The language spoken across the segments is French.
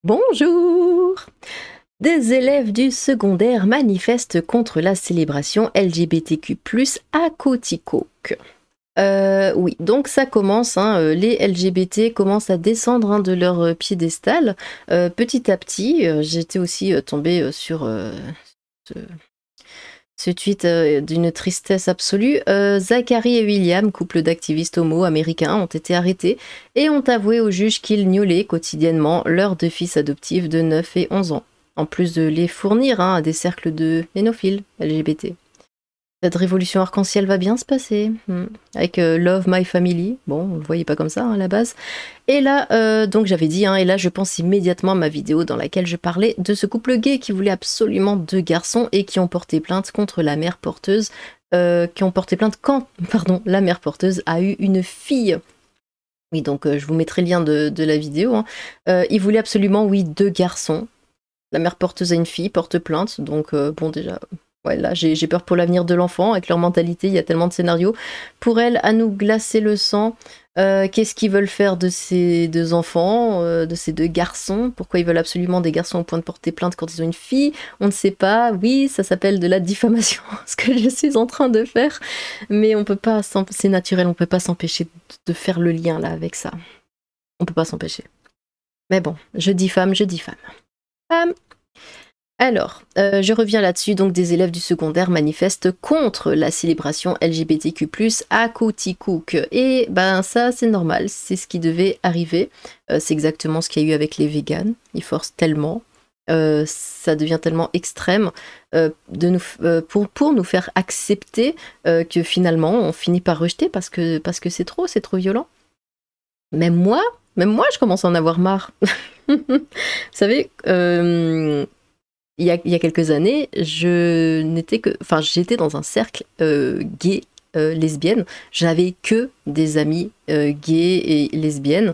Bonjour! Des élèves du secondaire manifestent contre la célébration LGBTQ+, à Coaticook. Oui, donc ça commence, hein, les LGBT commencent à descendre de leur piédestal petit à petit. J'étais aussi tombée sur ce, ce tweet d'une tristesse absolue. Zachary et William, couple d'activistes homo américains, ont été arrêtés et ont avoué au juge qu'ils violaient quotidiennement leurs deux fils adoptifs de 9 et 11 ans, en plus de les fournir à des cercles de nénophiles LGBT. Cette révolution arc-en-ciel va bien se passer, avec Love My Family. Bon, on le voyait pas comme ça à la base. Et là, donc j'avais dit, et là je pense immédiatement à ma vidéo dans laquelle je parlais de ce couple gay qui voulait absolument 2 garçons et qui ont porté plainte contre la mère porteuse, qui ont porté plainte quand, la mère porteuse a eu une fille. Oui, donc je vous mettrai le lien de la vidéo. Ils voulaient absolument, oui, 2 garçons. La mère porteuse a une fille, porte plainte, donc bon déjà... Ouais, là, j'ai peur pour l'avenir de l'enfant, avec leur mentalité, il y a tellement de scénarios. Pour elle, à nous glacer le sang, qu'est-ce qu'ils veulent faire de ces 2 enfants, de ces 2 garçons? Pourquoi ils veulent absolument des garçons au point de porter plainte quand ils ont une fille? On ne sait pas, oui, ça s'appelle de la diffamation, ce que je suis en train de faire, mais on peut pas, c'est naturel, on peut pas s'empêcher de faire le lien là avec ça. On peut pas s'empêcher. Mais bon, je diffame. Alors, je reviens là-dessus, donc des élèves du secondaire manifestent contre la célébration LGBTQ+, à Coaticook. Et ben ça, c'est normal, c'est ce qui devait arriver. C'est exactement ce qu'il y a eu avec les véganes. Ils forcent tellement, ça devient tellement extrême pour nous faire accepter que finalement, on finit par rejeter parce que c'est trop violent. Même moi, je commence à en avoir marre. Vous savez... il y a quelques années, j'étais dans un cercle gay, lesbienne. J'avais que des amis gays et lesbiennes.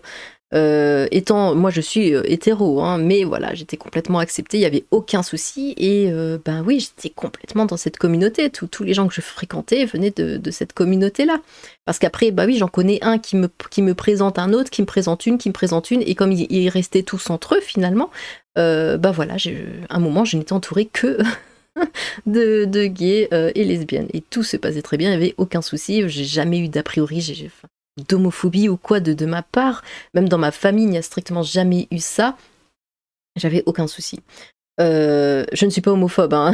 Moi je suis hétéro, mais voilà, j'étais complètement acceptée, il n'y avait aucun souci. Et ben oui, j'étais complètement dans cette communauté. Tous les gens que je fréquentais venaient de cette communauté-là. Parce qu'après, bah oui, j'en connais un qui me présente un autre, qui me présente une, et comme ils restaient tous entre eux finalement, bah voilà, à un moment, je n'étais entourée que de gays et lesbiennes. Et tout se passait très bien, il n'y avait aucun souci, j'ai jamais eu d'a priori, d'homophobie ou quoi de ma part. Même dans ma famille, il n'y a strictement jamais eu ça. J'avais aucun souci. Je ne suis pas homophobe à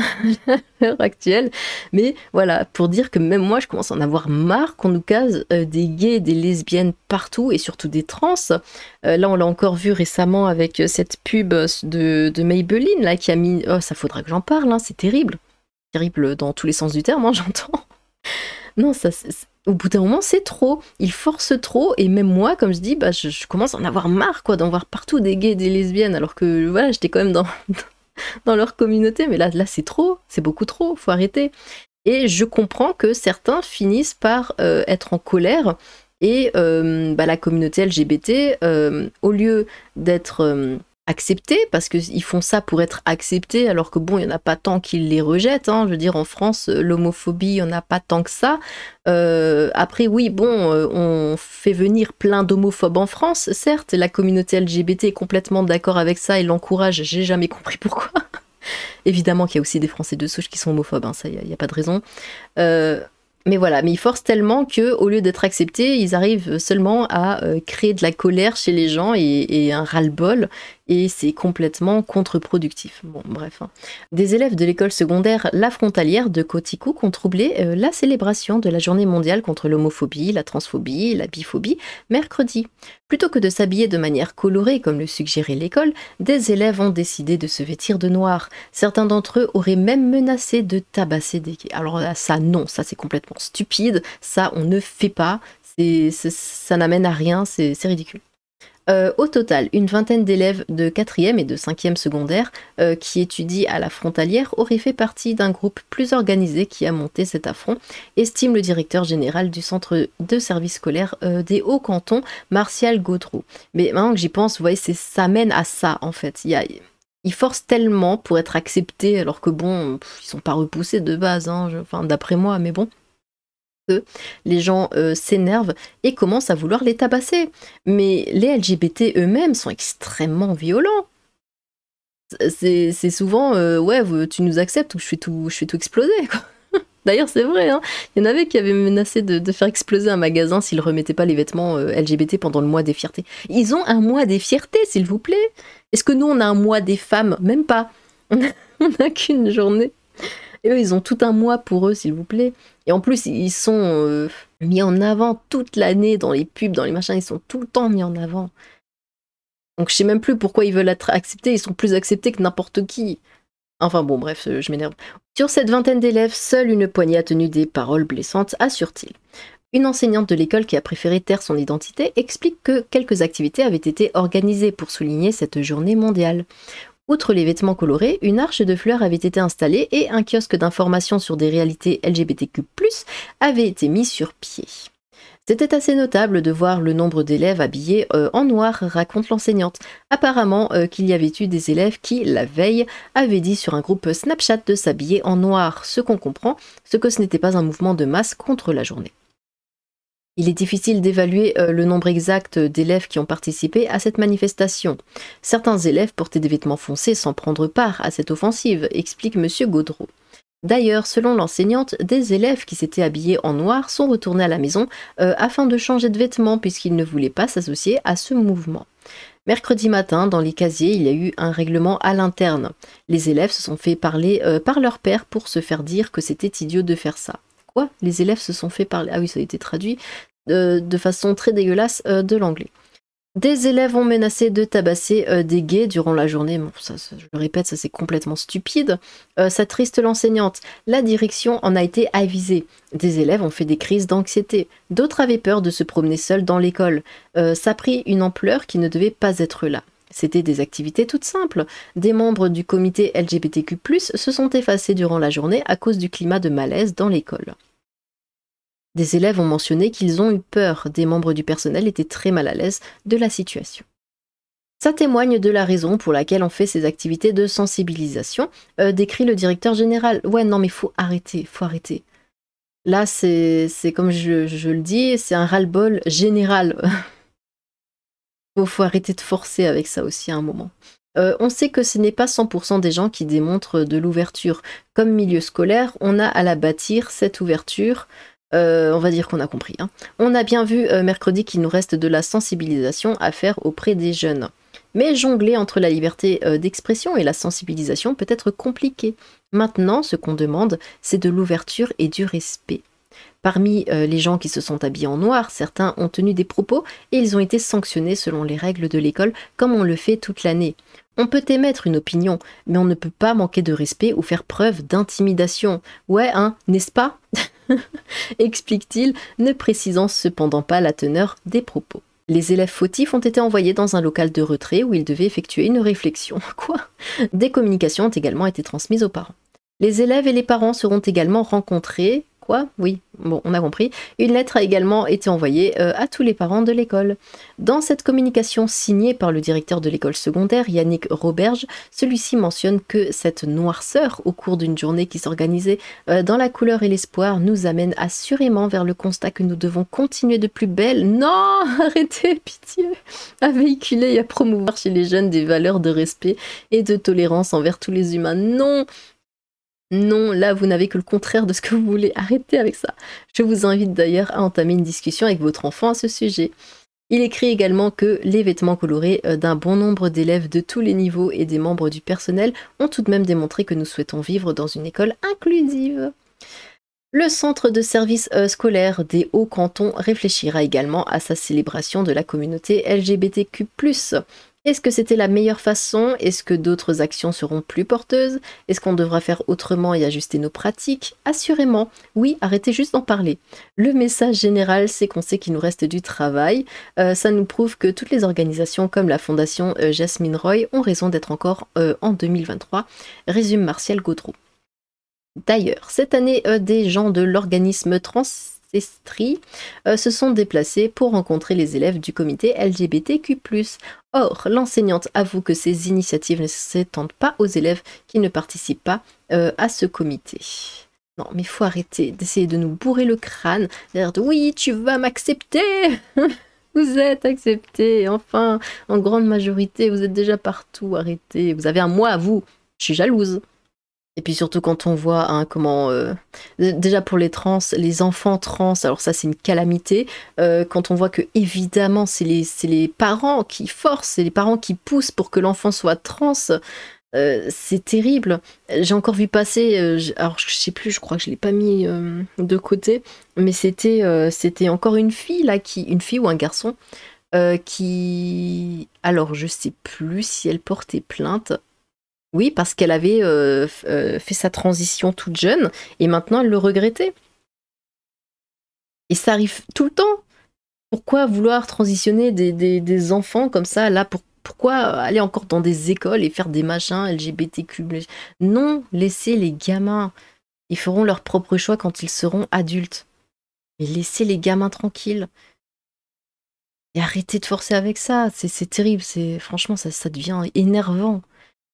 l'heure actuelle, mais voilà, pour dire que même moi je commence à en avoir marre qu'on nous case des gays, des lesbiennes partout et surtout des trans. Là on l'a encore vu récemment avec cette pub de Maybelline là, qui a mis... Oh, ça faudra que j'en parle, c'est terrible. Terrible dans tous les sens du terme, j'entends. Non, au bout d'un moment, c'est trop. Ils forcent trop, et même moi, comme je dis, bah, je commence à en avoir marre, d'en voir partout des gays et des lesbiennes, alors que voilà, j'étais quand même dans leur communauté, mais là c'est trop, c'est beaucoup trop, faut arrêter. Et je comprends que certains finissent par être en colère, et la communauté LGBT, au lieu d'être... acceptés, parce qu'ils font ça pour être acceptés, alors que bon, il n'y en a pas tant qui les rejettent, je veux dire, en France, l'homophobie, il n'y en a pas tant que ça. Après, oui, bon, on fait venir plein d'homophobes en France, certes, la communauté LGBT est complètement d'accord avec ça et l'encourage, j'ai jamais compris pourquoi. Évidemment qu'il y a aussi des Français de souche qui sont homophobes, ça, il n'y a pas de raison. Mais voilà, mais ils forcent tellement qu'au lieu d'être acceptés, ils arrivent seulement à créer de la colère chez les gens et un ras-le-bol, et c'est complètement contre-productif. Bon, bref. Des élèves de l'école secondaire La Frontalière de Coaticook ont troublé la célébration de la journée mondiale contre l'homophobie, la transphobie et la biphobie mercredi. Plutôt que de s'habiller de manière colorée, comme le suggérait l'école, des élèves ont décidé de se vêtir de noir. Certains d'entre eux auraient même menacé de tabasser des gays. Alors là, ça, non, ça c'est complètement stupide, ça on ne fait pas, ça n'amène à rien, c'est ridicule. Au total, une vingtaine d'élèves de 4e et de 5e secondaire qui étudient à la Frontalière auraient fait partie d'un groupe plus organisé qui a monté cet affront, estime le directeur général du centre de service scolaire des Hauts-Cantons, Martial Gaudreau. Mais maintenant que j'y pense, vous voyez, ça mène à ça en fait. Ils forcent tellement pour être acceptés, alors que bon, ils sont pas repoussés de base, d'après moi, mais bon. Les gens s'énervent et commencent à vouloir les tabasser. Mais les LGBT eux-mêmes sont extrêmement violents. C'est souvent, ouais, tu nous acceptes ou je fais tout exploser, quoi. D'ailleurs, c'est vrai, hein. Il y en avait qui avaient menacé de faire exploser un magasin s'ils remettaient pas les vêtements LGBT pendant le mois des fiertés. Ils ont un mois des fiertés, s'il vous plaît. Est-ce que nous, on a un mois des femmes? Même pas. On a qu'une journée. Et eux, ils ont tout un mois pour eux, s'il vous plaît. Et en plus, ils sont mis en avant toute l'année dans les pubs, dans les machins. Ils sont tout le temps mis en avant. Donc je sais même plus pourquoi ils veulent être acceptés. Ils sont plus acceptés que n'importe qui. Enfin bon, bref, je m'énerve. Sur cette vingtaine d'élèves, seule une poignée a tenu des paroles blessantes, assure-t-il. Une enseignante de l'école qui a préféré taire son identité explique que quelques activités avaient été organisées pour souligner cette journée mondiale. Outre les vêtements colorés, une arche de fleurs avait été installée et un kiosque d'information sur des réalités LGBTQ+, avait été mis sur pied. C'était assez notable de voir le nombre d'élèves habillés en noir, raconte l'enseignante. Apparemment qu'il y avait eu des élèves qui, la veille, avaient dit sur un groupe Snapchat de s'habiller en noir, ce qu'on comprend, ce que ce n'était pas un mouvement de masse contre la journée. Il est difficile d'évaluer le nombre exact d'élèves qui ont participé à cette manifestation. Certains élèves portaient des vêtements foncés sans prendre part à cette offensive, explique M. Gaudreau. D'ailleurs, selon l'enseignante, des élèves qui s'étaient habillés en noir sont retournés à la maison afin de changer de vêtements puisqu'ils ne voulaient pas s'associer à ce mouvement. Mercredi matin, dans les casiers, il y a eu un règlement à l'interne. Les élèves se sont fait parler par leur père pour se faire dire que c'était idiot de faire ça. Quoi? Les élèves se sont fait parler... Ah oui, ça a été traduit de façon très dégueulasse de l'anglais. Des élèves ont menacé de tabasser des gays durant la journée. Bon, ça, je le répète, ça c'est complètement stupide. Ça triste l'enseignante. La direction en a été avisée. Des élèves ont fait des crises d'anxiété. D'autres avaient peur de se promener seuls dans l'école. Ça a pris une ampleur qui ne devait pas être là. C'était des activités toutes simples. Des membres du comité LGBTQ+, se sont effacés durant la journée à cause du climat de malaise dans l'école. Des élèves ont mentionné qu'ils ont eu peur. Des membres du personnel étaient très mal à l'aise de la situation. Ça témoigne de la raison pour laquelle on fait ces activités de sensibilisation, décrit le directeur général. Ouais, non mais faut arrêter. Là, c'est comme je le dis, c'est un ras-le-bol général. Faut arrêter de forcer avec ça aussi à un moment. On sait que ce n'est pas 100% des gens qui démontrent de l'ouverture. Comme milieu scolaire, on a à la bâtir, cette ouverture. On va dire qu'on a compris. Hein. On a bien vu mercredi qu'il nous reste de la sensibilisation à faire auprès des jeunes. Mais jongler entre la liberté d'expression et la sensibilisation peut être compliqué. Maintenant, ce qu'on demande, c'est de l'ouverture et du respect. Parmi les gens qui se sont habillés en noir, certains ont tenu des propos et ils ont été sanctionnés selon les règles de l'école comme on le fait toute l'année. On peut émettre une opinion, mais on ne peut pas manquer de respect ou faire preuve d'intimidation. Ouais, hein, n'est-ce pas? Explique-t-il, ne précisant cependant pas la teneur des propos. Les élèves fautifs ont été envoyés dans un local de retrait où ils devaient effectuer une réflexion. Quoi? Des communications ont également été transmises aux parents. Les élèves et les parents seront également rencontrés. Quoi? Oui, bon, on a compris. Une lettre a également été envoyée à tous les parents de l'école. Dans cette communication signée par le directeur de l'école secondaire, Yannick Roberge, celui-ci mentionne que cette noirceur au cours d'une journée qui s'organisait dans la couleur et l'espoir nous amène assurément vers le constat que nous devons continuer de plus belle. Non, arrêtez, pitié, à véhiculer et à promouvoir chez les jeunes des valeurs de respect et de tolérance envers tous les humains. Non! Non, là, vous n'avez que le contraire de ce que vous voulez. Arrêtez avec ça. Je vous invite d'ailleurs à entamer une discussion avec votre enfant à ce sujet. Il écrit également que les vêtements colorés d'un bon nombre d'élèves de tous les niveaux et des membres du personnel ont tout de même démontré que nous souhaitons vivre dans une école inclusive. Le centre de services scolaires des Hauts-Cantons réfléchira également à sa célébration de la communauté LGBTQ+. Est-ce que c'était la meilleure façon? Est-ce que d'autres actions seront plus porteuses? Est-ce qu'on devra faire autrement et ajuster nos pratiques? Assurément, oui, arrêtez juste d'en parler. Le message général, c'est qu'on sait qu'il nous reste du travail. Ça nous prouve que toutes les organisations comme la fondation Jasmine Roy ont raison d'être encore en 2023, résume Martial Gaudreau. D'ailleurs, cette année, des gens de l'organisme Transestri se sont déplacés pour rencontrer les élèves du comité LGBTQ+. Or, l'enseignante avoue que ces initiatives ne s'étendent pas aux élèves qui ne participent pas à ce comité. Non, mais il faut arrêter d'essayer de nous bourrer le crâne. Oui, tu vas m'accepter. Vous êtes acceptés, enfin, en grande majorité, vous êtes déjà partout, arrêtez, vous avez un mois à vous. Je suis jalouse. Et puis surtout quand on voit hein, comment... déjà pour les trans, les enfants trans, alors ça c'est une calamité, quand on voit que évidemment c'est les parents qui forcent, c'est les parents qui poussent pour que l'enfant soit trans, c'est terrible. J'ai encore vu passer, alors je sais plus, je crois que je l'ai pas mis de côté, mais c'était encore une fille là, une fille ou un garçon, qui... Alors je sais plus si elle portait plainte. Oui, parce qu'elle avait fait sa transition toute jeune et maintenant elle le regrettait. Et ça arrive tout le temps. Pourquoi vouloir transitionner des enfants comme ça là pourquoi aller encore dans des écoles et faire des machins LGBTQ? Non, laissez les gamins. Ils feront leur propre choix quand ils seront adultes. Mais laissez les gamins tranquilles. Et arrêtez de forcer avec ça. C'est terrible. Franchement, ça devient énervant.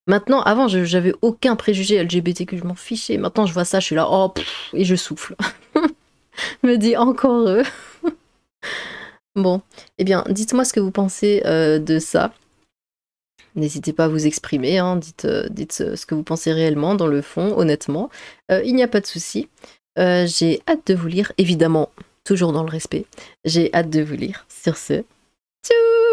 Maintenant, avant, j'avais aucun préjugé LGBTQ, je m'en fichais. Maintenant, je vois ça, je suis là, oh, et je souffle. Je me dis encore eux. Bon, eh bien, dites-moi ce que vous pensez de ça. N'hésitez pas à vous exprimer, hein. Dites ce que vous pensez réellement, dans le fond, honnêtement. Il n'y a pas de souci. J'ai hâte de vous lire, évidemment, toujours dans le respect. J'ai hâte de vous lire. Sur ce, tchou!